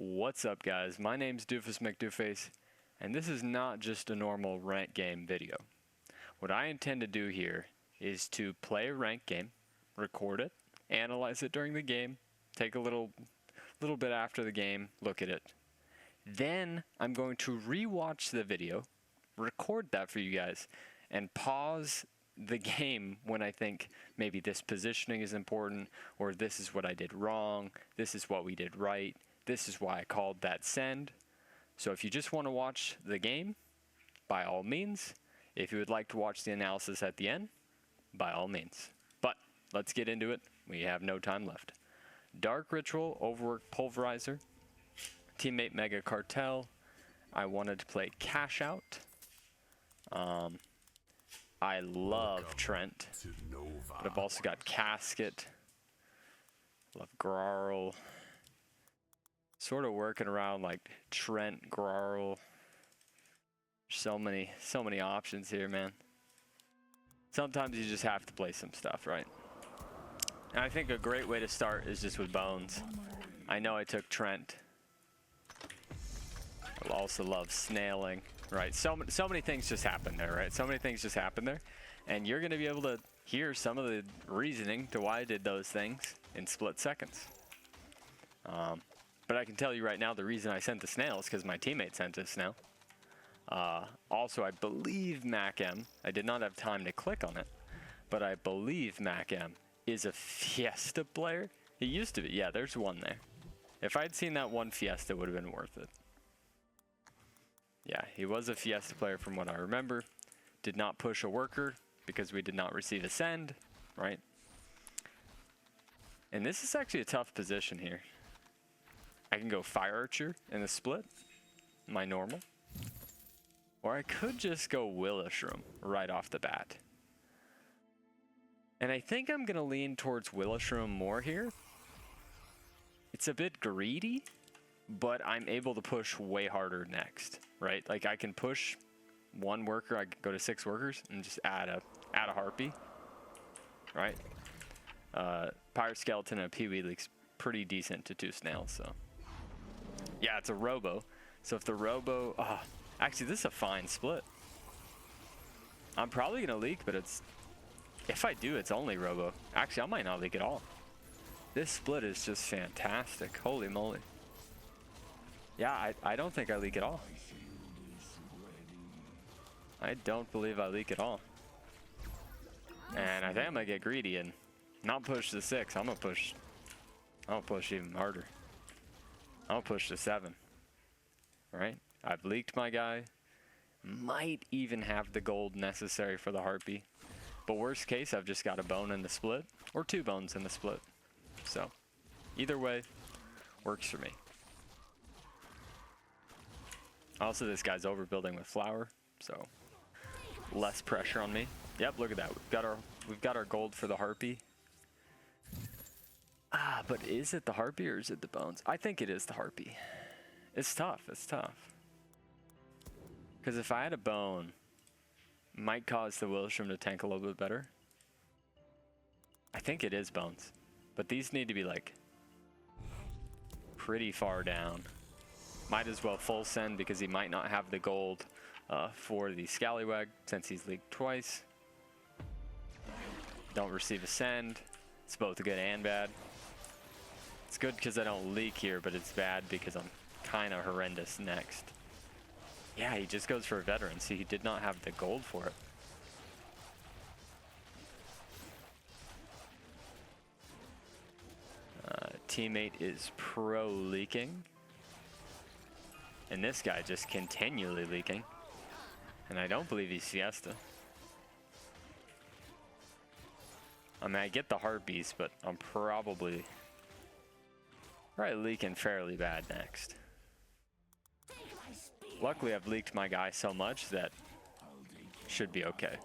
What's up, guys? My name's Doofus Mcdooface, and this is not just a normal rank game video. What I intend to do here is to play a rank game, record it, analyze it during the game, take a little bit after the game, look at it. Then I'm going to rewatch the video, record that for you guys, and pause the game when I think maybe this positioning is important, or this is what I did wrong, this is what we did right, this is why I called that send. So if you just want to watch the game, by all means. If you would like to watch the analysis at the end, by all means. But let's get into it. We have no time left. Dark Ritual, Overwork, Pulverizer, Teammate Mega Cartel. I wanted to play Cash Out. I love Trent, but I've also got Casket. Love Grarl. Sort of working around like Trent, Grarl. So many options here, man. Sometimes you just have to play some stuff, right? And I think a great way to start is just with Bones. I know I took Trent. I also love snailing, right? So many things just happen there, right? So many things just happen there. And you're going to be able to hear some of the reasoning to why I did those things in split seconds. But I can tell you right now, the reason I sent the snail is because my teammate sent a snail. Also, I believe MacM, I did not have time to click on it, but I believe MacM is a Fiesta player. He used to be. Yeah, there's one there. If I'd seen that one Fiesta, it would have been worth it. Yeah, he was a Fiesta player from what I remember. Did not push a worker because we did not receive a send, right? And this is actually a tough position here. I can go Fire Archer in the split, my normal. Or I could just go Willowshroom right off the bat. And I think I'm going to lean towards Willowshroom more here. It's a bit greedy, but I'm able to push way harder next, right? Like I can push one worker, I can go to 6 workers and just add a Harpy, right? Pirate Skeleton and a Pee-wee Leak's pretty decent to 2 snails, so. Yeah, it's a Robo. So if the Robo, actually this is a fine split. I'm probably gonna leak, but if I do, it's only Robo. Actually, I might not leak at all. This split is just fantastic. Holy moly. Yeah, I don't think I leak at all. I don't believe I leak at all. And I think I'm gonna get greedy and not push the 6. I'm gonna push even harder. I'll push to 7. Right? I've leaked my guy. Might even have the gold necessary for the Harpy. But worst case, I've just got a bone in the split. Or 2 bones in the split. So, either way, works for me. Also, this guy's overbuilding with flower. So, less pressure on me. Yep, look at that. We've got our gold for the Harpy. But is it the Harpy or is it the bones? I think it is the Harpy. It's tough. It's tough. Because if I had a bone, might cause the Willowshroom to tank a little bit better. I think it is bones. But these need to be like pretty far down. Might as well full send because he might not have the gold for the Scallywag since he's leaked twice. Don't receive a send. It's both good and bad. It's good because I don't leak here, but it's bad because I'm kind of horrendous next. Yeah, he just goes for a veteran. See, he did not have the gold for it. Teammate is pro leaking. And this guy just continually leaking. And I don't believe he's Fiesta. I mean, I get the Harpies, but I'm probably leaking fairly bad next. Luckily, I've leaked my guy so much that should be okay.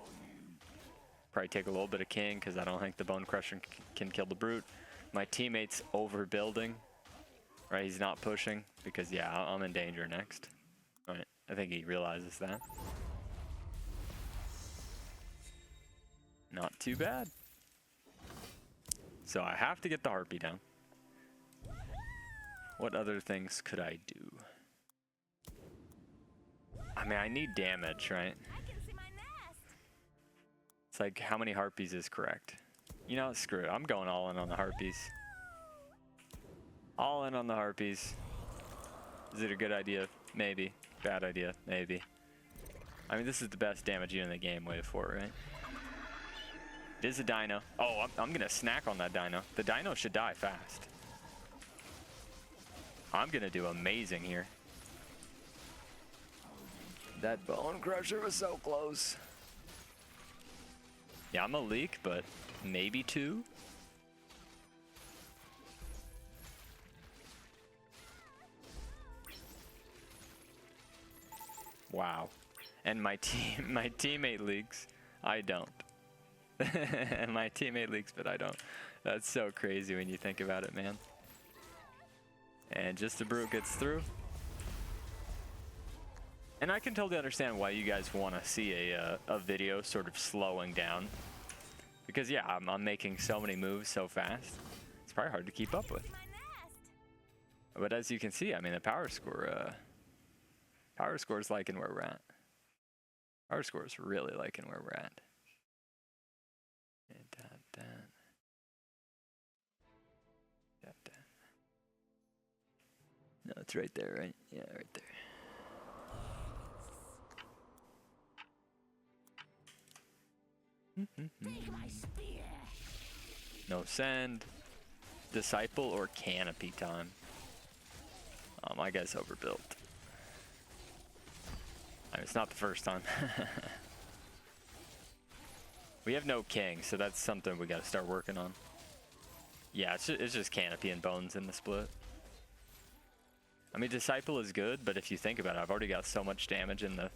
Probably take a little bit of King because I don't think the Bone Crusher can kill the Brute. My teammate's overbuilding. Right, he's not pushing because, yeah, I'm in danger next. All right, I think he realizes that. Not too bad. So I have to get the Harpy down. What other things could I do? I mean, I need damage, right? It's like, how many harpies is correct? You know, screw it. I'm going all in on the harpies. All in on the harpies. Is it a good idea? Maybe. Bad idea? Maybe. I mean, this is the best damage unit in the game. Wave 4, right? It is a dino. Oh, I'm going to snack on that dino. The dino should die fast. I'm going to do amazing here. That bone crusher was so close. Yeah, I'm a leak, but maybe 2. Wow. And my teammate leaks. I don't. My teammate leaks, but I don't. That's so crazy when you think about it, man. And just the brute gets through. And I can totally understand why you guys want to see a video sort of slowing down. Because yeah, I'm making so many moves so fast. It's probably hard to keep up with. But as you can see, I mean, the power score is liking where we're at. Power score is really liking where we're at. No, it's right there, right? Yeah, right there. No send. Disciple or Canopy time. My guy's overbuilt. I mean, it's not the first time. We have no king, so that's something we got to start working on. Yeah, it's just Canopy and bones in the split. I mean, Disciple is good, but if you think about it, I've already got so much damage in the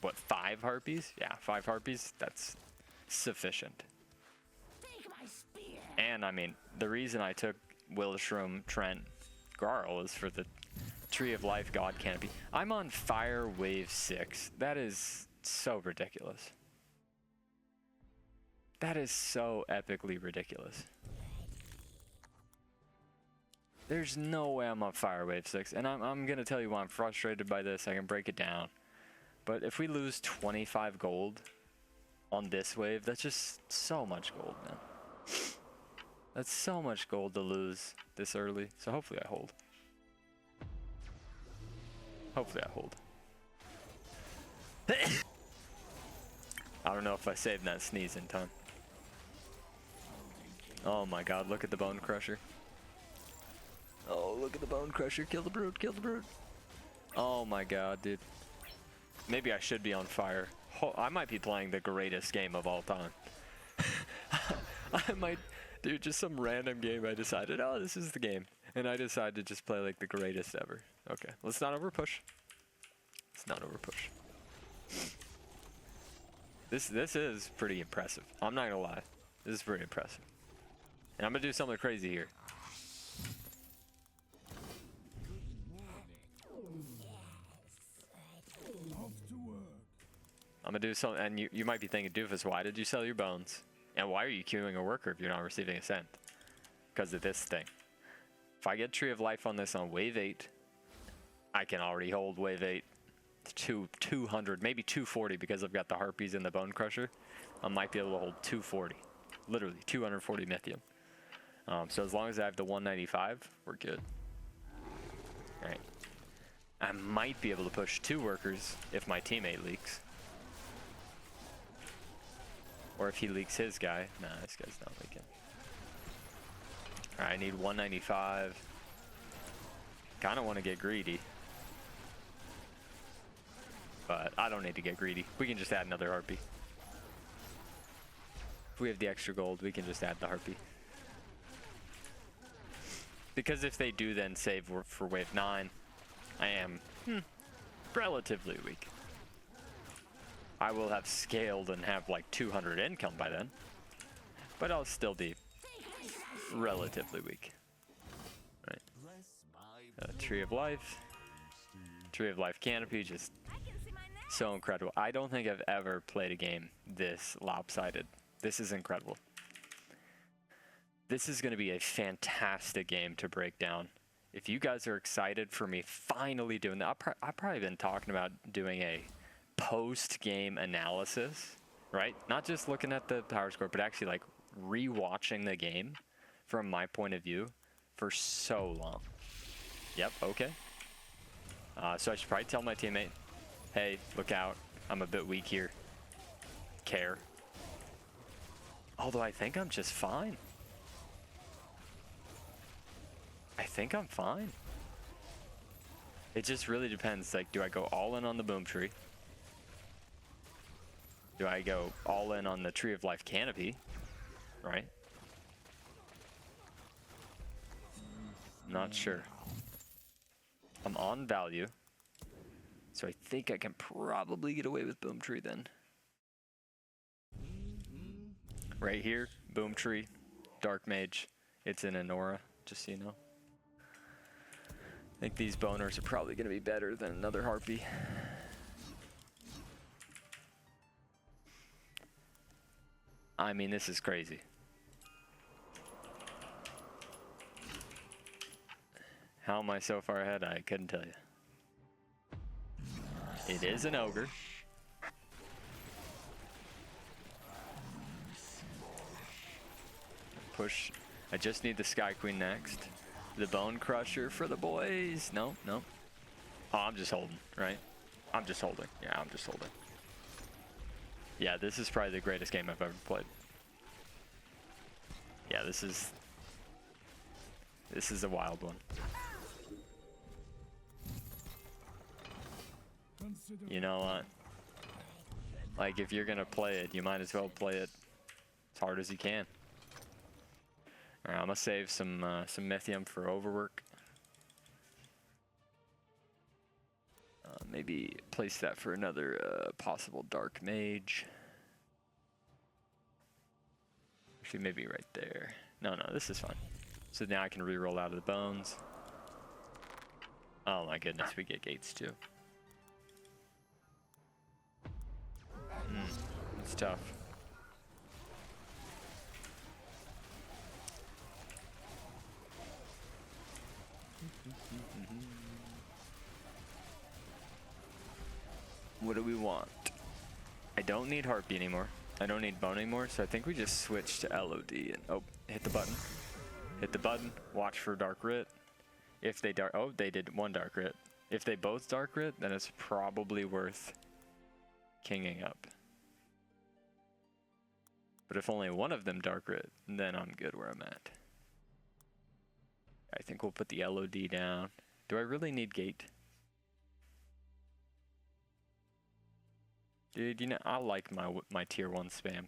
what, 5 harpies? Yeah, 5 harpies, that's sufficient. And I mean, the reason I took Willishroom, Trent, Garl is for the Tree of Life God Canopy. I'm on Fire Wave 6. That is so ridiculous. That is so epically ridiculous. There's no way I'm on Fire Wave 6. And I'm going to tell you why I'm frustrated by this. I can break it down. But if we lose 25 gold on this wave, that's just so much gold, man. That's so much gold to lose this early. So hopefully I hold. Hopefully I hold. I don't know if I saved that sneeze in time. Oh my god, look at the Bone Crusher. Oh, look at the Bone Crusher. Kill the brute, kill the brute. Oh my god, dude. Maybe I should be on fire. I might be playing the greatest game of all time. I might, dude, just some random game I decided, oh, this is the game. And I decided to just play like the greatest ever. Okay, let's not overpush. Let's not overpush. This is pretty impressive. I'm not gonna lie. This is pretty impressive. And I'm gonna do something crazy here. I'm gonna do something, and you might be thinking, Doofus, why did you sell your bones? And why are you queuing a worker if you're not receiving a cent? Because of this thing. If I get Tree of Life on this on wave 8, I can already hold wave 8 to 200, maybe 240 because I've got the Harpies and the Bone Crusher. I might be able to hold 240, literally 240 Mythium. So as long as I have the 195, we're good. All right. I might be able to push 2 workers if my teammate leaks. Or if he leaks his guy. Nah, this guy's not leaking. Alright, I need 195. Kinda wanna get greedy. But I don't need to get greedy. We can just add another Harpy. If we have the extra gold, we can just add the Harpy. Because if they do then save for wave 9, I am relatively weak. I will have scaled and have like 200 income by then, but I'll still be relatively weak. Right. Tree of Life. Tree of Life Canopy, just so incredible. I don't think I've ever played a game this lopsided. This is incredible. This is going to be a fantastic game to break down. if you guys are excited for me finally doing that, I've probably been talking about doing a post-game analysis, right? Not just looking at the power score, but actually like rewatching the game from my point of view for so long. Yep, okay. So I should probably tell my teammate, hey, look out, I'm a bit weak here. Care. Although I think I'm just fine. I think I'm fine. It just really depends. Like, do I go all in on the boom tree? Do I go all in on the Tree of Life canopy? Right? Not sure. I'm on value. So I think I can probably get away with boom tree then. Right here, boom tree, dark mage. It's in Anora, just so you know. I think these boners are probably going to be better than another harpy. I mean, this is crazy. How am I so far ahead? I couldn't tell you. It is an ogre. Push. I just need the Sky Queen next. The Bone Crusher for the boys. No, no. Oh, I'm just holding, right? I'm just holding. Yeah, I'm just holding. Yeah, this is probably the greatest game I've ever played. Yeah, this is a wild one. You know what? Like, if you're gonna play it, you might as well play it as hard as you can. Alright, I'm gonna save some Methium for overwork. Maybe place that for another possible dark mage. Actually, maybe right there. No, no, this is fine. So now I can re-roll out of the bones. Oh my goodness, we get gates too. It's tough. What do we want? I don't need Harpy anymore. I don't need Bone anymore, so I think we just switch to LOD and oh, hit the button. Hit the button, watch for Dark Writ. If they oh, they did one Dark Writ. If they both Dark Writ, then it's probably worth kinging up. But if only one of them Dark Writ, then I'm good where I'm at. I think we'll put the LOD down. Do I really need gate? Dude, you know, I like my tier 1 spam.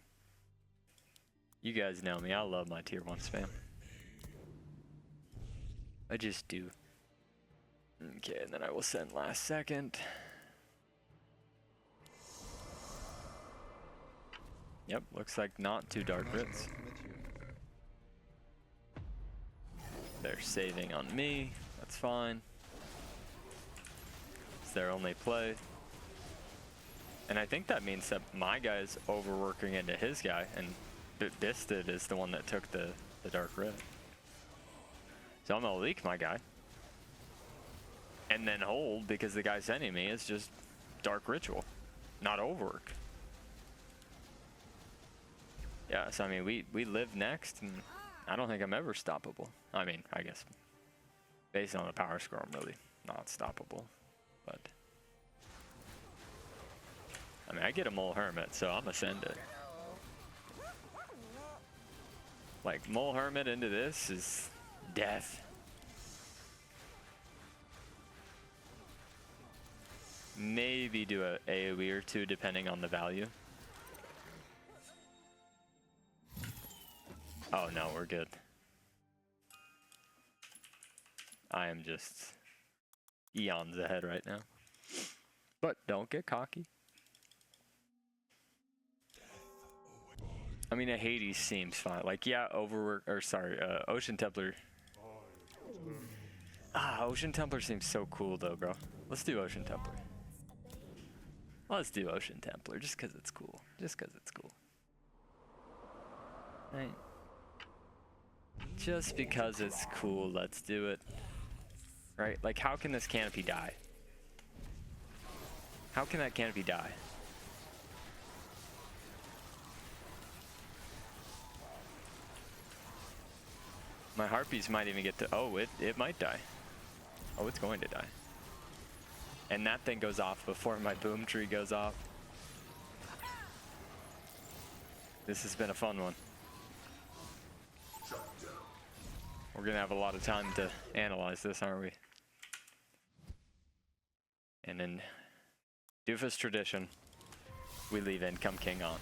You guys know me, I love my tier 1 spam. I just do. Okay, and then I will send last second. Yep, looks like not 2 Dark Writs. They're saving on me, that's fine. It's their only play. And I think that means that my guy's overworking into his guy, and Bisted is the one that took the Dark Writ. So I'm gonna leak my guy. And then hold, because the guy sending me is just Dark Ritual, not overwork. Yeah, so I mean, we live next, and I don't think I'm ever stoppable. I mean, I guess, based on the power score, I'm really not stoppable, but... I mean, I get a Mole Hermit, so I'm gonna send it. Like, Mole Hermit into this is death. Maybe do a AoE or two, depending on the value. Oh no, we're good. I am just eons ahead right now. But don't get cocky. I mean, a Hades seems fine. Like, yeah, overwork, or sorry, Ocean Templar. Ocean Templar seems so cool though, bro. Let's do Ocean Templar. Let's do Ocean Templar, just because it's cool. Just because it's cool. Right. Just because it's cool, let's do it. right? Like, how can this Canopy die? How can that Canopy die? My Harpies might even get to... Oh, it might die. Oh, it's going to die. And that thing goes off before my boom tree goes off. This has been a fun one. We're going to have a lot of time to analyze this, aren't we? And in Doofus tradition, we leave Income King on.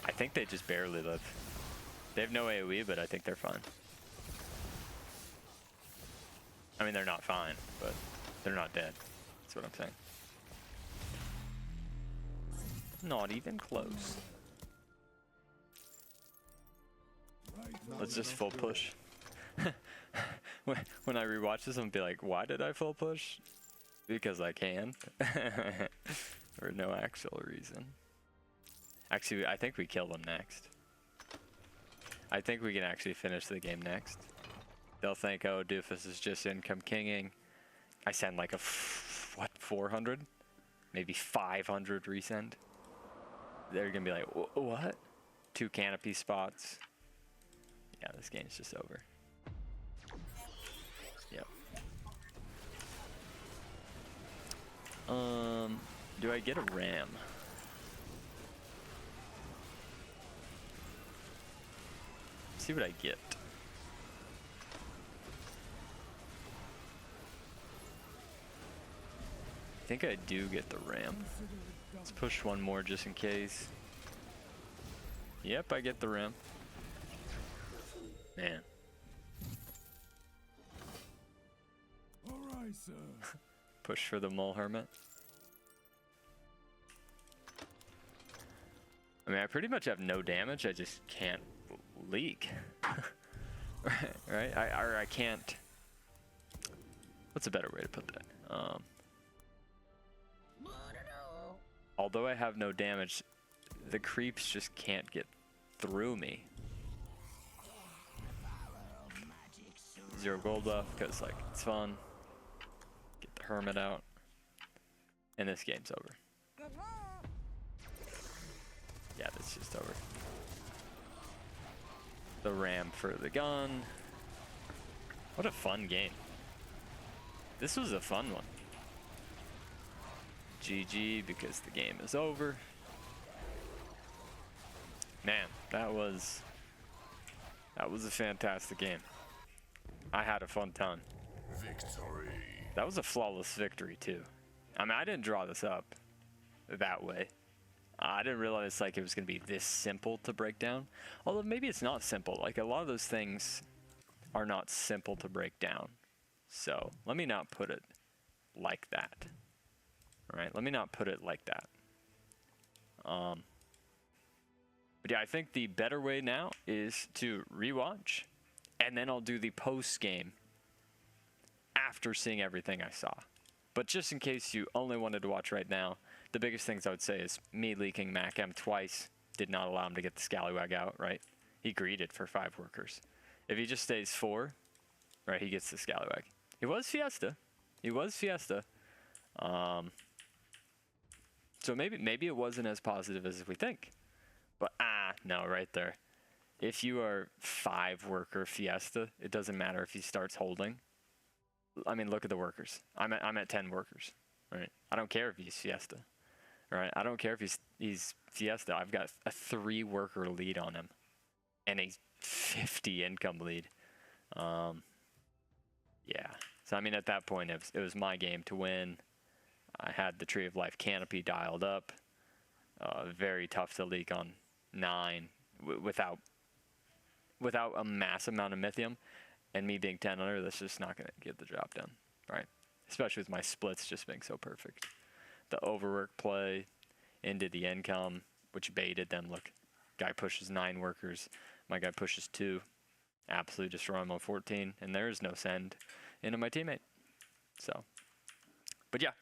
I think they just barely live. They have no AoE, but I think they're fine. I mean, they're not fine, but they're not dead. That's what I'm saying. Not even close. Let's just full push. When I rewatch this, I'm gonna be like, why did I full push? Because I can. For no actual reason. Actually, I think we kill them next. I think we can actually finish the game next. They'll think, oh, Doofus is just income kinging. I send like a, what, 400? Maybe 500 resend. They're gonna be like, what? 2 Canopy spots. Yeah, this game's just over. Yep. Do I get a ram? See what I get. I think I do get the ram. Let's push one more just in case. Yep, I get the ram. Man. Alright, sir. Push for the mole hermit. I mean, I pretty much have no damage. I just can't leak. right? I can't. What's a better way to put that? Although I have no damage, the creeps just can't get through me. 0 gold buff, because like it's fun. Get the hermit out. And this game's over. Yeah, that's just over. The ram for the gun. What a fun game. This was a fun one. GG, because the game is over. Man, that was a fantastic game. I had a fun time. Victory. That was a flawless victory too. I mean, I didn't draw this up that way. I didn't realize like it was gonna be this simple to break down. Although maybe it's not simple. Like a lot of those things are not simple to break down. So let me not put it like that. All right, let me not put it like that. But yeah, I think the better way now is to rewatch, and then I'll do the post game after seeing everything I saw. But just in case you only wanted to watch right now, the biggest things I would say is me leaking MacM twice did not allow him to get the Scallywag out, right? He greeted for 5 workers. If he just stays 4, right, he gets the Scallywag. He was Fiesta. He was Fiesta. So maybe it wasn't as positive as we think. But no, right there. If you are 5 worker Fiesta, it doesn't matter if he starts holding. I mean, look at the workers. I'm at 10 workers, right? I don't care if he's Fiesta, right? I don't care if he's Fiesta. I've got a 3 worker lead on him, and a 50 income lead. Yeah. So I mean, at that point, it was my game to win. I had the Tree of Life Canopy dialed up. Very tough to leak on 9 without a mass amount of Mythium. And me being 10 under, that's just not going to get the job done, right? Especially with my splits just being so perfect. The overwork play into the income, which baited them. Look, guy pushes 9 workers. My guy pushes 2. Absolutely destroy him on 14. And there is no send into my teammate. So, but yeah.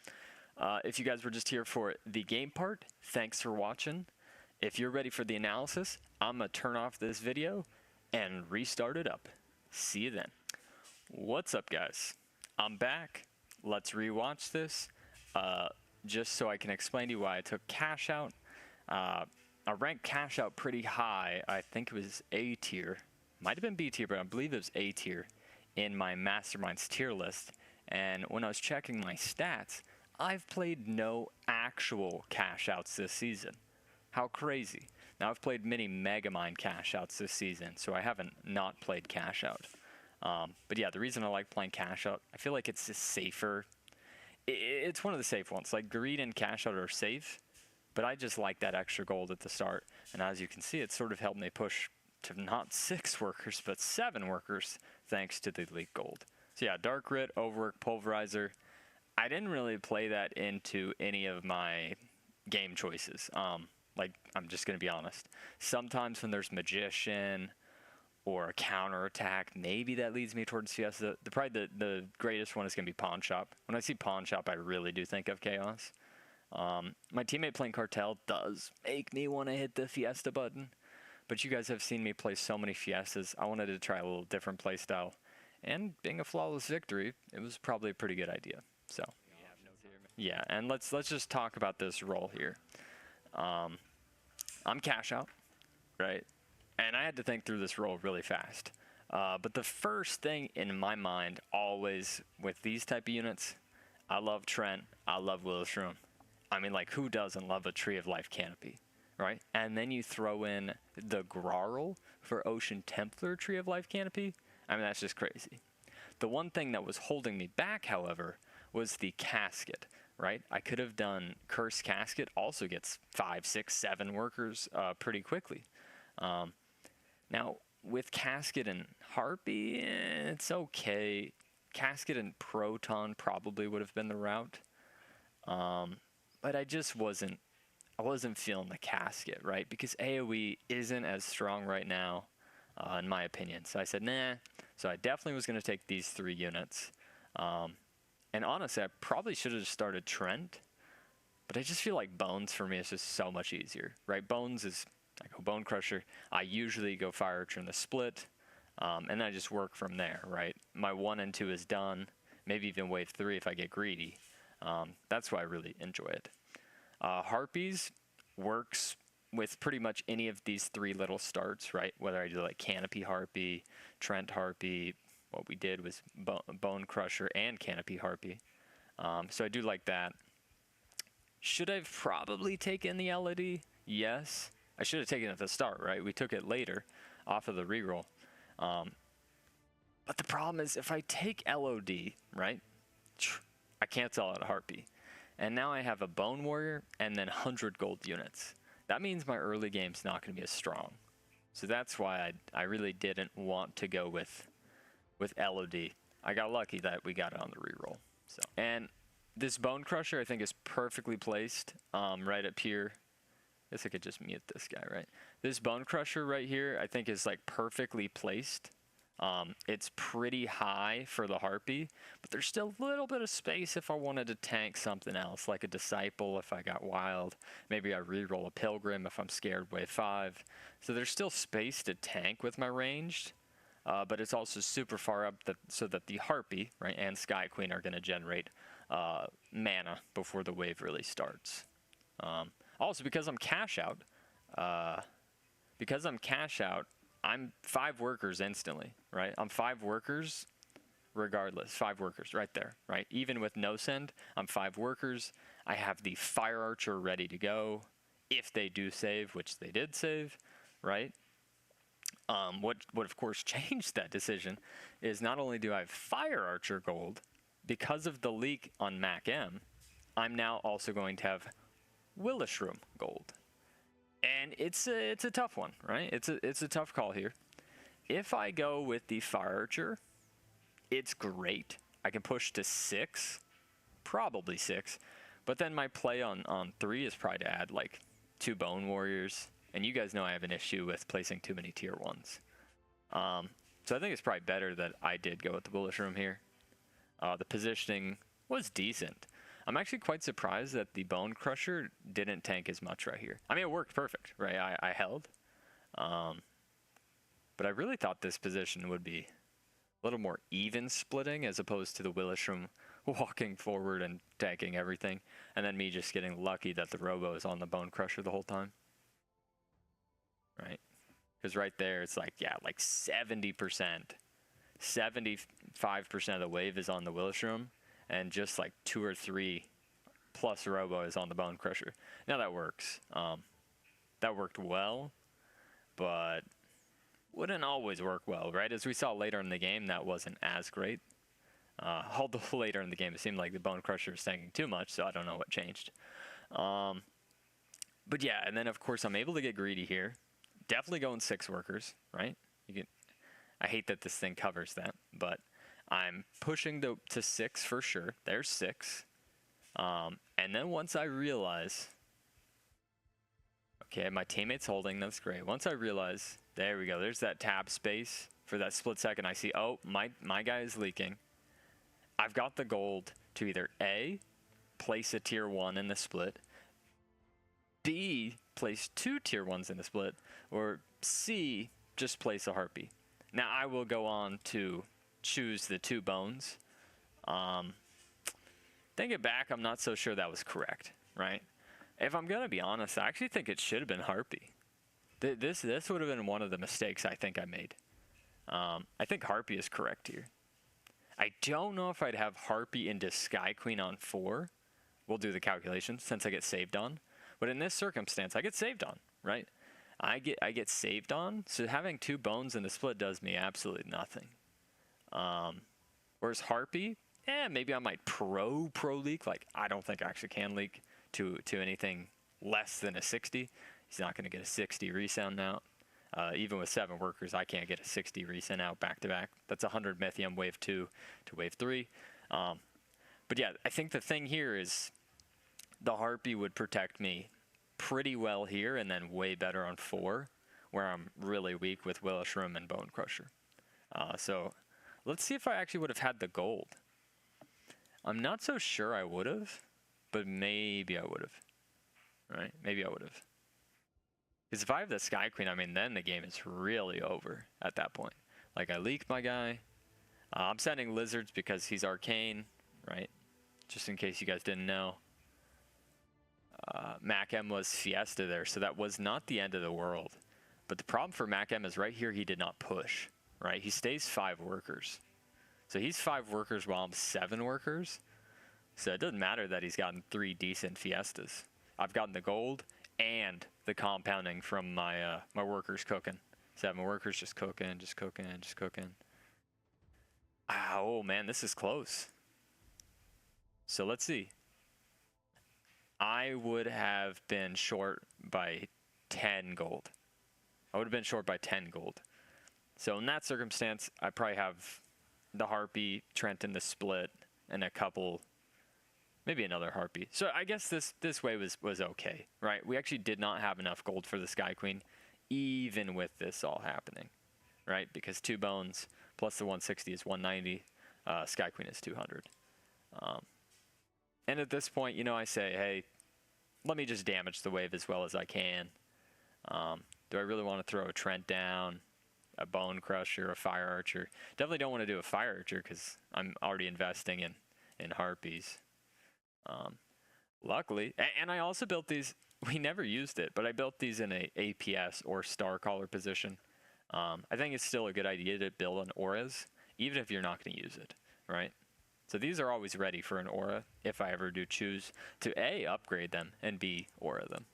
If you guys were just here for the game part, thanks for watching. If you're ready for the analysis, I'm going to turn off this video and restart it up. See you then. What's up, guys? I'm back. Let's rewatch this, just so I can explain to you why I took cash out. I ranked cash out pretty high. I think it was A tier. Might have been B tier, but I believe it was A tier in my Masterminds tier list. And when I was checking my stats, I've played no actual cash outs this season. How crazy. Now, I've played many Megamind cash outs this season, so I haven't not played cash out. But yeah, the reason I like playing cash out, I feel like it's just safer. It's one of the safe ones. Like, greed and cash out are safe, but I just like that extra gold at the start. And as you can see, it sort of helped me push to not 6 workers, but 7 workers, thanks to the elite gold. So yeah, Dark Writ, Overwork, Pulverizer. I didn't really play that into any of my game choices. Like, I'm just going to be honest. Sometimes when there's Magician or a counterattack, maybe that leads me towards Fiesta. Probably the greatest one is going to be Pawn Shop. When I see Pawn Shop, I really do think of Chaos. My teammate playing Cartel does make me want to hit the Fiesta button. But you guys have seen me play so many Fiestas. I wanted to try a little different playstyle. And being a flawless victory, it was probably a pretty good idea. So, yeah, and let's just talk about this role here. I'm cash out, right? And I had to think through this role really fast. But the first thing in my mind, always with these type of units, I love Trent, I love Willis Room. I mean, like, who doesn't love a Tree of Life Canopy, right? And then you throw in the Grarl for Ocean Templar Tree of Life Canopy. I mean, that's just crazy. The one thing that was holding me back, however, was the Casket, right? I could have done Curse Casket, also gets 5, 6, 7 workers pretty quickly. Now, with Casket and Harpy, it's okay. Casket and Proton probably would have been the route. But I just wasn't feeling the Casket, right? Because AoE isn't as strong right now, in my opinion. So I said, nah. So I definitely was going to take these 3 units. And honestly, I probably should have just started Trent. But I just feel like Bones for me is just so much easier, right? Bones is, I go Bone Crusher. I usually go Fire Archer in the split. And then I just work from there, right? My 1 and 2 is done. Maybe even wave 3 if I get greedy. That's why I really enjoy it. Harpies works with pretty much any of these 3 little starts, right? Whether I do like Canopy Harpy, Trent Harpy, what we did was Bone Crusher and Canopy Harpy. So I do like that. Should I've probably taken the LOD? Yes. I should have taken it at the start, right? We took it later off of the reroll. But the problem is if I take LOD, right, I can't sell out a Harpy. And now I have a Bone Warrior and then 100 gold units. That means my early game's not going to be as strong. So that's why I really didn't want to go with LOD. I got lucky that we got it on the reroll. So, and this Bone Crusher I think is perfectly placed right up here. I guess I could just mute this guy, right? This Bone Crusher right here I think is like perfectly placed. It's pretty high for the Harpy, but there's still a little bit of space if I wanted to tank something else, like a Disciple if I got wild. Maybe I reroll a Pilgrim if I'm scared wave 5. So there's still space to tank with my ranged, but it's also super far up so that the Harpy, right, and Sky Queen are going to generate mana before the wave really starts. Also, because I'm cash out, I'm 5 workers instantly, right? I'm 5 workers regardless. 5 workers right there, right? Even with no send, I'm 5 workers. I have the Fire Archer ready to go if they do save, which they did save, right? What of course changed that decision is not only do I have Fire Archer gold, because of the leak on Mac M, I'm now also going to have Willis Room gold. And it's a tough one, right? It's a tough call here. If I go with the Fire Archer, it's great. I can push to 6, probably 6. But then my play on 3 is probably to add like 2 Bone Warriors. And you guys know I have an issue with placing too many tier 1s. So I think it's probably better that I did go with the Willis Room here. The positioning was decent. I'm actually quite surprised that the Bone Crusher didn't tank as much right here. I mean, it worked perfect, right? I held. But I really thought this position would be a little more even splitting as opposed to the Willishroom walking forward and tanking everything, and then me just getting lucky that the Robo is on the Bone Crusher the whole time. Right? Because right there, it's like, yeah, like 70%, 75% of the wave is on the Willishroom, and just like 2 or 3 plus Robo is on the Bone Crusher. Now that works. That worked well, but wouldn't always work well, right? As we saw later in the game, that wasn't as great. Although later in the game, it seemed like the Bone Crusher was tanking too much, so I don't know what changed. But yeah, and then of course I'm able to get greedy here. Definitely going 6 workers, right? I hate that this thing covers that, but I'm pushing to 6 for sure. There's 6. And then once I realize, okay, my teammate's holding, that's great. Once I realize, there we go, there's that tab space. For that split second, I see, oh, my guy is leaking. I've got the gold to either A, place a tier 1 in the split, B, place 2 tier 1s in the split, or C, just place a Harpy. Now I will go on to choose the 2 bones. Thinking back, I'm not so sure that was correct, right? If I'm gonna be honest, I actually think it should have been Harpy. This would have been one of the mistakes I think I made. I think Harpy is correct here. I don't know if I'd have Harpy into Sky Queen on 4. We'll do the calculations since I get saved on. But in this circumstance, I get saved on, right? I get saved on, so having 2 bones in the split does me absolutely nothing. Whereas Harpy, maybe I might pro leak. Like, I don't think I actually can leak to anything less than a 60. He's not going to get a 60 resound out. Even with 7 workers, I can't get a 60 resend out back to back. That's 100 Mythium wave 2 to wave 3. But yeah, I think the thing here is the Harpy would protect me pretty well here, and then way better on 4, where I'm really weak with Willishroom and Bone Crusher. So let's see if I actually would have had the gold. I'm not so sure I would have, but maybe I would have. Right? Maybe I would have. Because if I have the Sky Queen, I mean, then the game is really over at that point. Like, I leak my guy. I'm sending Lizards because he's Arcane, right? Just in case you guys didn't know. Mac M was Fiesta there, so that was not the end of the world. But the problem for Mac M is right here he did not push, right? He stays 5 workers. So he's 5 workers while I'm 7 workers. So it doesn't matter that he's gotten 3 decent Fiestas. I've gotten the gold and the compounding from my my workers cooking. 7 workers just cooking, just cooking, just cooking. Oh man, this is close. So let's see. I would have been short by 10 gold. I would have been short by 10 gold. So in that circumstance, I probably have the Harpy, Trent in the split, and a couple, maybe another Harpy. So I guess this way was okay, right? We actually did not have enough gold for the Sky Queen, even with this all happening, right? Because 2 bones plus the 160 is 190. Sky Queen is 200. And at this point, you know, I say, hey, let me just damage the wave as well as I can. Do I really want to throw a Trent down, a Bone Crusher, a Fire Archer? Definitely don't want to do a Fire Archer because I'm already investing in Harpies. Luckily, and I also built these, we never used it, but I built these in a APS or Star Caller position. I think it's still a good idea to build on auras, even if you're not going to use it, right? So these are always ready for an aura if I ever do choose to A, upgrade them, and B, aura them.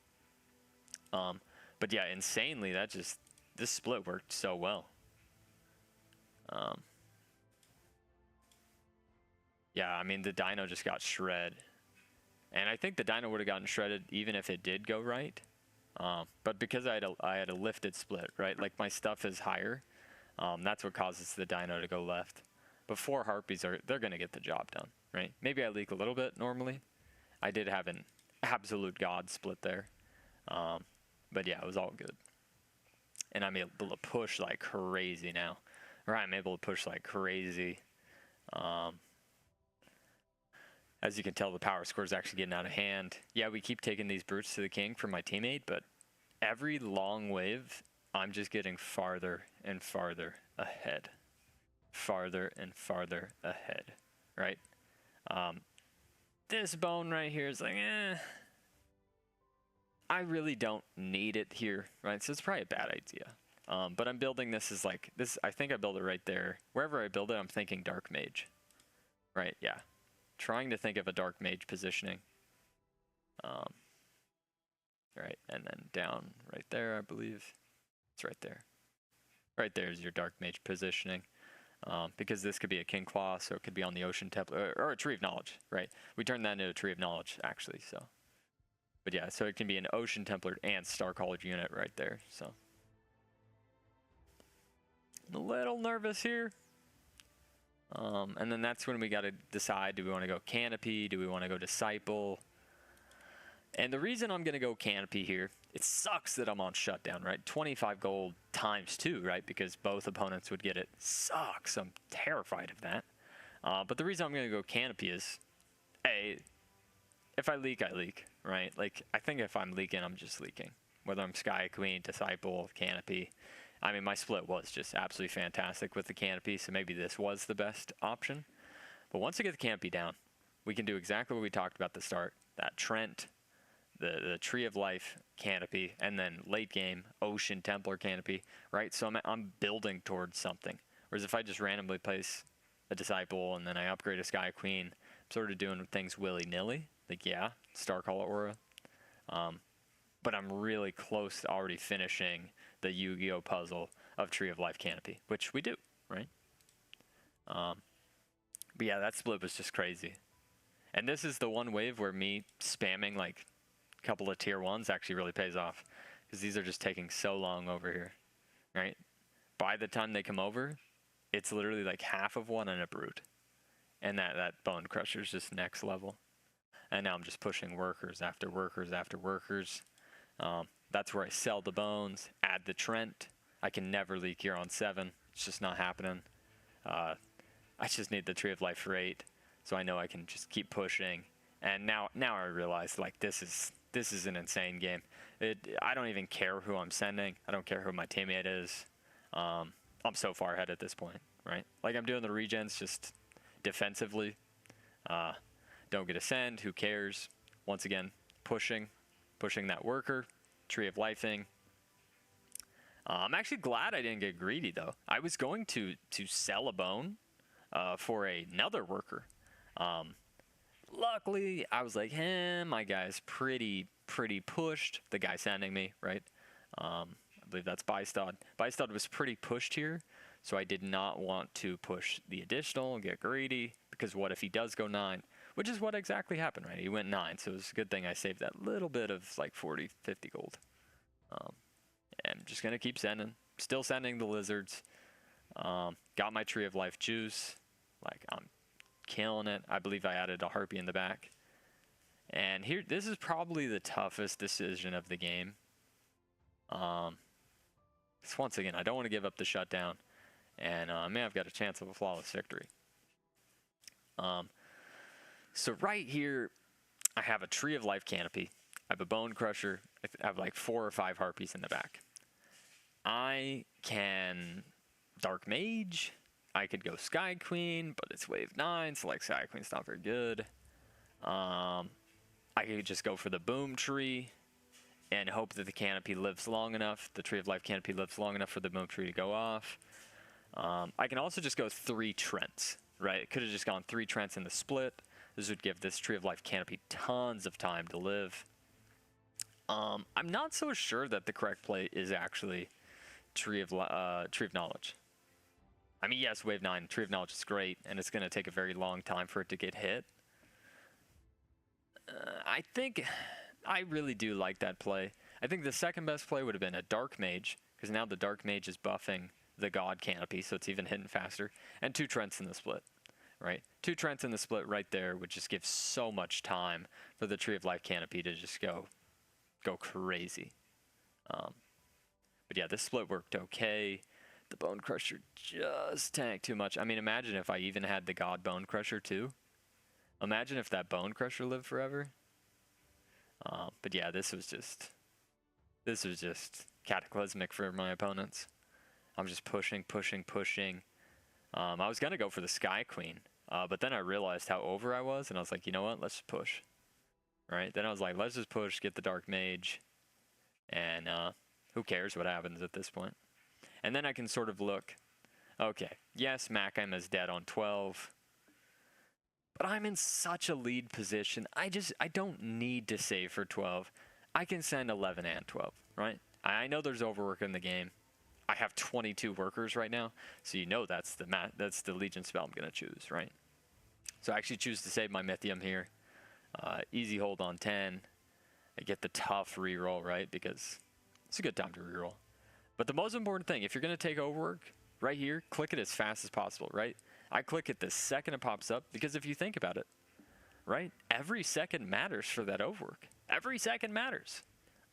But yeah, insanely, this split worked so well. Yeah, I mean, the Dino just got shredded. And I think the Dino would have gotten shredded even if it did go right. But because I had a lifted split, right? Like, my stuff is higher. That's what causes the Dino to go left. But 4 Harpies, they're going to get the job done, right? Maybe I leak a little bit normally. I did have an absolute god split there. But yeah, it was all good. And I'm able to push like crazy now. Right, I'm able to push like crazy. As you can tell, the power score is actually getting out of hand. Yeah, we keep taking these brutes to the king for my teammate, but every long wave, I'm just getting farther and farther ahead. farther and farther ahead, right? This bone right here is like, I really don't need it here, right? So it's probably a bad idea. But I'm building this as like, this. I think I build it right there. Wherever I build it, I'm thinking Dark Mage. Right, yeah. Trying to think of a Dark Mage positioning. Right, and then down right there, I believe. It's right there. Right there is your Dark Mage positioning. Because this could be a King Claw, so it could be on the Ocean Templar, or a Tree of Knowledge, right? We turned that into a Tree of Knowledge, actually, so. But yeah, so it can be an Ocean Templar and Star College unit right there, so. I'm a little nervous here. And then that's when we got to decide, do we want to go Canopy? Do we want to go Disciple? And the reason I'm going to go Canopy here, it sucks that I'm on shutdown, right? 25 gold times 2, right? Because both opponents would get it. Sucks. I'm terrified of that. But the reason I'm going to go Canopy is, A, if I leak, I leak, right? Like, I think if I'm leaking, I'm just leaking. Whether I'm Sky Queen, Disciple, Canopy. I mean, my split was just absolutely fantastic with the Canopy, so maybe this was the best option. But once I get the Canopy down, we can do exactly what we talked about at the start. That Trent, the Tree of Life Canopy, and then late game, Ocean Templar Canopy, right? So I'm building towards something. Whereas if I just randomly place a Disciple and then I upgrade a Sky Queen, I'm sort of doing things willy-nilly. Like, yeah, Starcaller Aura. But I'm really close to already finishing the Yu-Gi-Oh puzzle of Tree of Life Canopy, which we do, right? But yeah, that split was just crazy. And this is the one wave where me spamming like a couple of tier 1s actually really pays off. Because these are just taking so long over here, right? By the time they come over, it's literally like half of one and a Brute. And that Bone Crusher is just next level. And now I'm just pushing workers after workers after workers. That's where I sell the bones, add the Trent. I can never leak here on 7. It's just not happening. I just need the Tree of Life for 8, so I know I can just keep pushing. And now I realize, like, this is an insane game. I don't even care who I'm sending. I don't care who my teammate is. I'm so far ahead at this point, right? Like, I'm doing the regens just defensively. Don't get a send. Who cares? Once again, pushing that worker. Tree of Life thing. I'm actually glad I didn't get greedy, though. I was going to sell a bone for another worker. Luckily, I was like, my guy's pretty pushed. The guy sending me, right? I believe that's Bystod. Bystod was pretty pushed here, so I did not want to push the additional and get greedy, because what if he does go 9? Which is what exactly happened, right? He went 9, so it was a good thing I saved that little bit of like 40, 50 gold. And I'm just going to keep sending. Still sending the lizards. Got my Tree of Life juice. Like, I'm killing it. I believe I added a harpy in the back. And here, this is probably the toughest decision of the game. Once again, I don't want to give up the shutdown. And man, I've got a chance of a flawless victory. So right here, I have a Tree of Life Canopy. I have a Bone Crusher. I have like 4 or 5 harpies in the back. I can Dark Mage. I could go Sky Queen, but it's wave 9, so like Sky Queen's not very good. I could just go for the Boom Tree and hope that the Canopy lives long enough, the Tree of Life Canopy lives long enough for the Boom Tree to go off. I can also just go 3 Trents, right? It could have just gone 3 Trents in the split. This would give this Tree of Life Canopy tons of time to live. I'm not so sure that the correct play is actually Tree of Knowledge. I mean, yes, wave 9, Tree of Knowledge is great, and it's going to take a very long time for it to get hit. I think I really do like that play. I think the second best play would have been a Dark Mage, because now the Dark Mage is buffing the God Canopy, so it's even hitting faster, and 2 Trents in the split. Right, 2 Trents in the split right there would just give so much time for the Tree of Life Canopy to just go crazy. But yeah, this split worked okay. The Bone Crusher just tanked too much. I mean, imagine if I even had the God Bone Crusher too. Imagine if that Bone Crusher lived forever. But yeah, this was just cataclysmic for my opponents. I'm just pushing. I was going to go for the Sky Queen, but then I realized how over I was, and I was like, you know what, let's just push. Right? Then I was like, let's just push, get the Dark Mage, and who cares what happens at this point. And then I can sort of look, okay, yes, Macam is dead on 12, but I'm in such a lead position. I don't need to save for 12. I can send 11 and 12, right? I know there's overwork in the game. I have 22 workers right now, so you know that's the Legion spell I'm going to choose, right? So I actually choose to save my Mythium here. Easy hold on 10. I get the tough reroll, right? Because it's a good time to reroll. But the most important thing, if you're going to take overwork, right here, click it as fast as possible, right? I click it the second it pops up, because if you think about it, right? Every second matters for that overwork. Every second matters.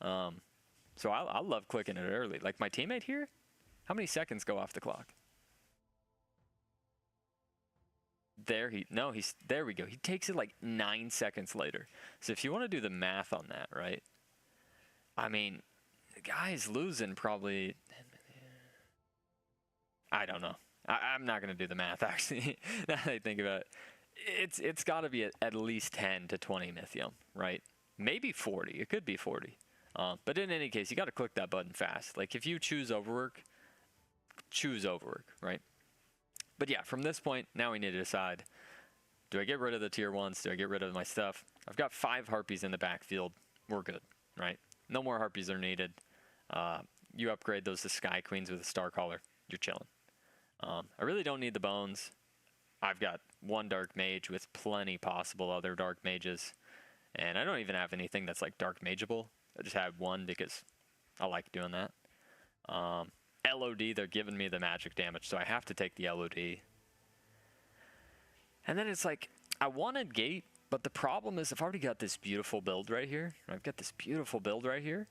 So I love clicking it early. Like my teammate here, how many seconds go off the clock? There we go. He takes it like 9 seconds later. So if you want to do the math on that, right? I mean, the guy's losing probably, I don't know. I'm not going to do the math, actually. Now that I think about it. It's got to be at least 10 to 20 Mythium, right? Maybe 40. It could be 40. But in any case, you got to click that button fast. Like if you choose overwork, right? But yeah, from this point, now we need to decide, do I get rid of the tier 1s? Do I get rid of my stuff? I've got 5 Harpies in the backfield. We're good, right? No more Harpies are needed. You upgrade those to Sky Queens with a Star Caller. You're chilling. I really don't need the bones. I've got 1 Dark Mage with plenty possible other Dark Mages. And I don't even have anything that's like Dark Mageable. I just have 1 because I like doing that. LOD, they're giving me the magic damage, so I have to take the LOD. And then it's like, I wanted Gate, but the problem is I've already got this beautiful build right here. I've got this beautiful build right here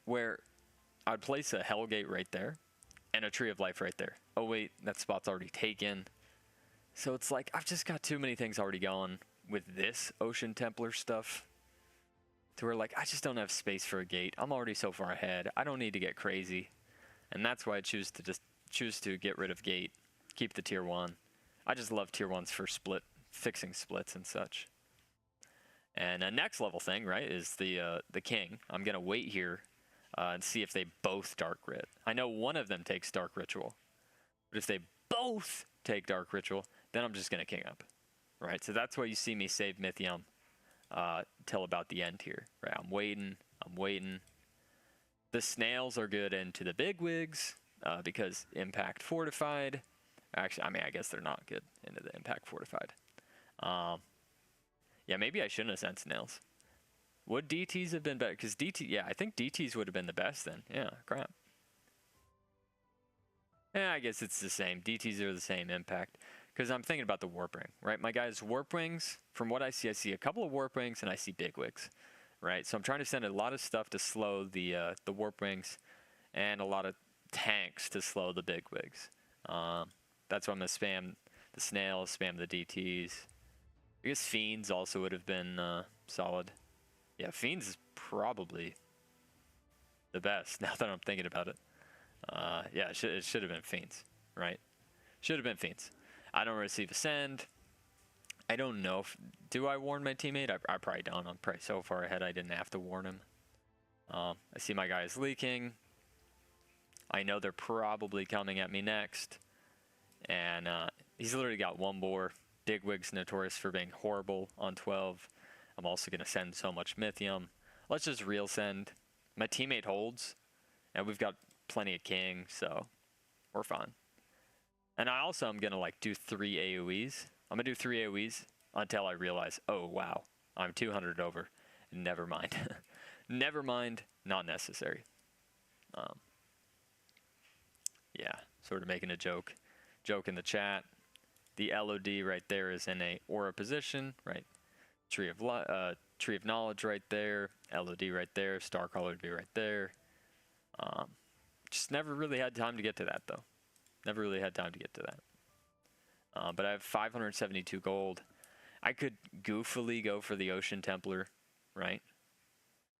where I'd place a Hellgate right there and a Tree of Life right there. Oh wait, that spot's already taken. So it's like, I've just got too many things already going with this Ocean Templar stuff to where like, I just don't have space for a gate. I'm already so far ahead. I don't need to get crazy. And that's why I choose to get rid of gate, keep the tier 1. I just love tier 1s for fixing splits and such. And a next level thing, right, is the king. I'm gonna wait here and see if they both Dark Rit. I know one of them takes Dark Ritual, but if they both take Dark Ritual, then I'm just gonna king up, right? So that's why you see me save Mythium till about the end here, right? I'm waiting. The snails are good into the bigwigs because impact fortified. Actually, I mean, I guess they're not good into the impact fortified. Yeah, maybe I shouldn't have sent snails. Would DTs have been better? Because I think DTs would have been the best then. Yeah, crap. Yeah, I guess it's the same. DTs are the same impact. Because I'm thinking about the Warp Ring, right? My guys' Warp Wings, from what I see a couple of Warp Wings and I see bigwigs. Right, so I'm trying to send a lot of stuff to slow the Warp Wings and a lot of tanks to slow the bigwigs. That's why I'm going to spam the snails, spam the DTs. I guess Fiends also would have been solid. Yeah, Fiends is probably the best now that I'm thinking about it. Yeah, it should have been Fiends, right? Should have been Fiends. I don't receive a send. I don't know if... Do I warn my teammate? I probably don't. I'm probably so far ahead I didn't have to warn him. I see my guys leaking. I know they're probably coming at me next. And he's literally got 1 boar. Bigwig's notorious for being horrible on 12. I'm also going to send so much Mythium. Let's just real send. My teammate holds. And we've got plenty of king, so we're fine. And I also am going to like do 3 AoEs. I'm going to do 3 AoEs until I realize, oh, wow, I'm 200 over. Never mind. Never mind, not necessary. Yeah, sort of making a joke. Joke in the chat. The LOD right there is in a aura position, right? Tree of Knowledge right there. LOD right there. Starcaller would be right there. Just never really had time to get to that, though. Never really had time to get to that. But I have 572 gold. I could goofily go for the Ocean Templar, right?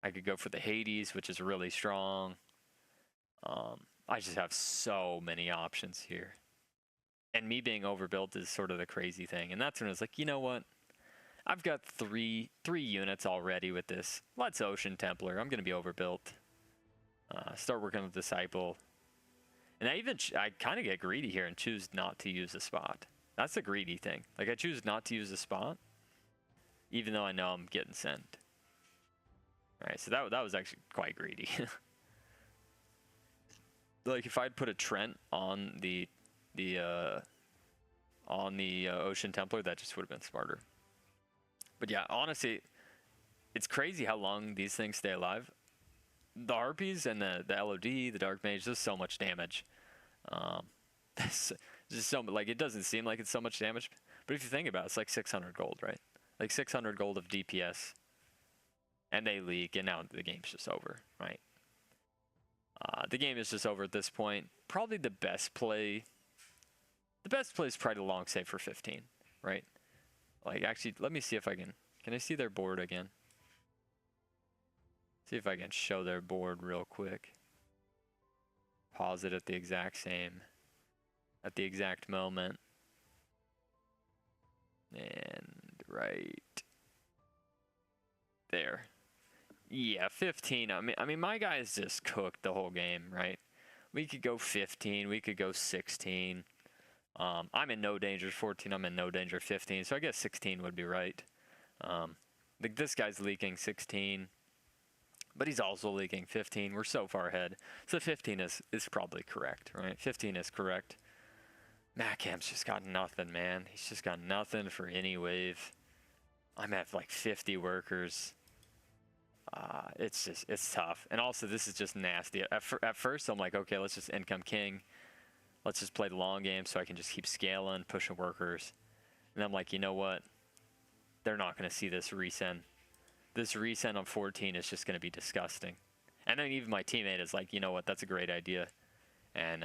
I could go for the Hades, which is really strong. I just have so many options here. And me being overbuilt is sort of the crazy thing. And that's when it's like, you know what? I've got three units already with this. Let's Ocean Templar. I'm going to be overbuilt. Start working with Disciple. And I kind of get greedy here and choose not to use a spot. That's the greedy thing. Like, I choose not to use a spot, even though I know I'm getting sent. Alright, so that was actually quite greedy. Like, if I'd put a Trent on the Ocean Templar, that just would have been smarter. But yeah, honestly, it's crazy how long these things stay alive. The Harpies and the LOD, the Dark Mage, there's so much damage. Just so, like, it doesn't seem like it's so much damage, but if you think about it, it's like 600 gold, right? Like 600 gold of DPS, and they leak, and now the game's just over, right? The game is just over at this point. Probably the best play. The best play is probably the long save for 15, right? Like, actually, let me see if I can I see their board again? See if I can show their board real quick. Pause it at the exact moment. And right there. Yeah, 15. I mean, my guys just cooked the whole game, right? We could go 15. We could go 16. I'm in no danger 14. I'm in no danger 15. So I guess 16 would be right. This guy's leaking 16, but he's also leaking 15. We're so far ahead. So 15 is probably correct, right? 15 is correct. Macam's just got nothing, man. He's just got nothing for any wave. I'm at like 50 workers. It's tough. And also, this is just nasty. At first, I'm like, okay, let's just income king. Let's just play the long game so I can just keep scaling, pushing workers. And I'm like, you know what? They're not going to see this resend. This resend on 14 is just going to be disgusting. And then even my teammate is like, you know what? That's a great idea. And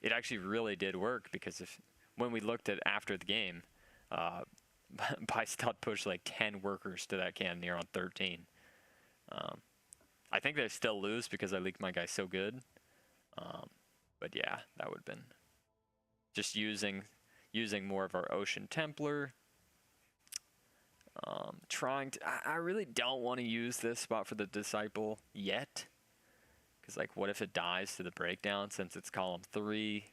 it actually really did work, because when we looked at after the game, Bystod pushed like 10 workers to that cannoneer on 13. I think they still lose because I leaked my guy so good. But yeah, that would have been just using more of our Ocean Templar. I really don't want to use this spot for the Disciple yet. Because, like, what if it dies to the breakdown since it's column 3?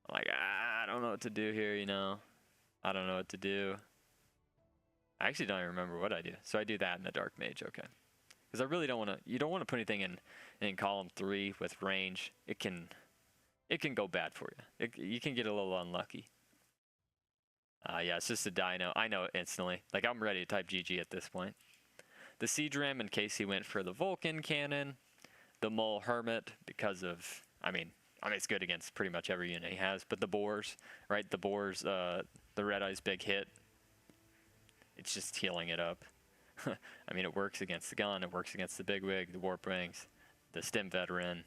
I'm like, I don't know what to do here, you know? I don't know what to do. I actually don't even remember what I do. So I do that in the Dark Mage, okay. Because I really don't want to, you don't want to put anything in column 3 with range. It can go bad for you. You can get a little unlucky. Yeah, it's just a dino. I know it instantly. Like, I'm ready to type GG at this point. The Siege Ram, in case he went for the Vulcan cannon. The Mole Hermit, because of, I mean, it's good against pretty much every unit he has. But the Boars, right? The Boars, the Red Eye's big hit. It's just healing it up. I mean, it works against the gun. It works against the Bigwig, the Warp Wings, the Stim Veteran.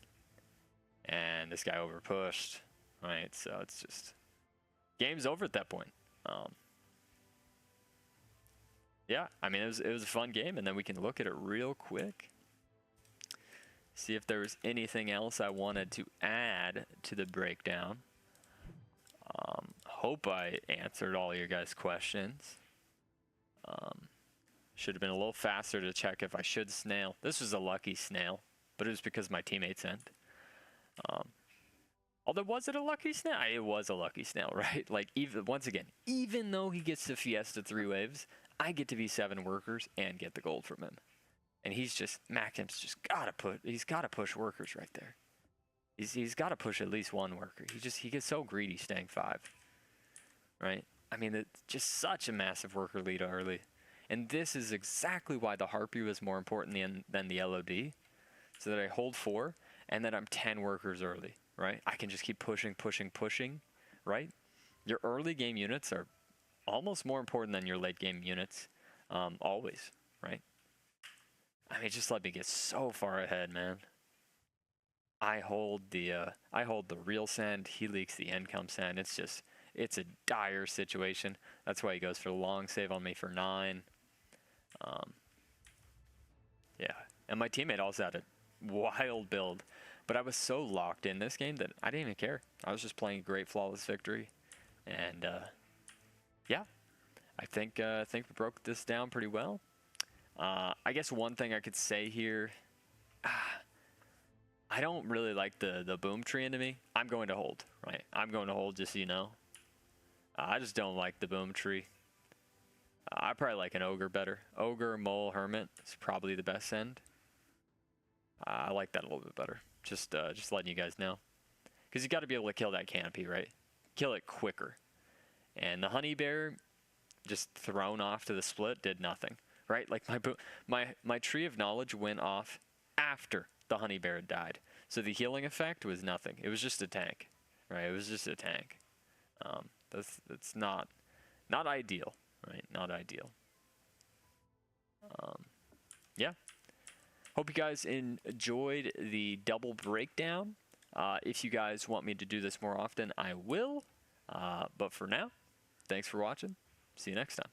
And this guy overpushed, right? So it's just, game's over at that point. Yeah, I mean, it was a fun game, and then we can look at it real quick. See if there was anything else I wanted to add to the breakdown. Hope I answered all your guys' questions. Should have been a little faster to check if I should snail. This was a lucky snail, but it was because my teammate sent. Although, was it a lucky snail? It was a lucky snail, right? Like, once again, even though he gets to Fiesta 3 waves, I get to be 7 workers and get the gold from him. And he's just, Macam's just he's gotta push workers right there. He's gotta push at least 1 worker. He gets so greedy staying 5, right? I mean, it's just such a massive worker lead early. And this is exactly why the Harpy was more important than the LOD. So that I hold 4, and then I'm 10 workers early, right? I can just keep pushing, right? Your early game units are almost more important than your late game units, always, right? I mean, just let me get so far ahead, man. I hold the real send, he leaks the income send. It's a dire situation. That's why he goes for the long save on me for 9. Yeah, and my teammate also had a wild build. But I was so locked in this game that I didn't even care. I was just playing a great flawless victory. And yeah, I think we broke this down pretty well. I guess one thing I could say here, I don't really like the boom tree into me. I'm going to hold, right? I'm going to hold, just so you know. I just don't like the boom tree. I probably like an ogre better. Ogre, mole, hermit is probably the best end. I like that a little bit better. Just letting you guys know, because you got to be able to kill that canopy, right? Kill it quicker. And the honey bear, just thrown off to the split, did nothing, right? Like my tree of knowledge went off after the honey bear had died, so the healing effect was nothing. It was just a tank, right? It was just a tank. That's not ideal, right? Not ideal. Yeah. Hope you guys enjoyed the double breakdown. If you guys want me to do this more often, I will. But for now, thanks for watching. See you next time.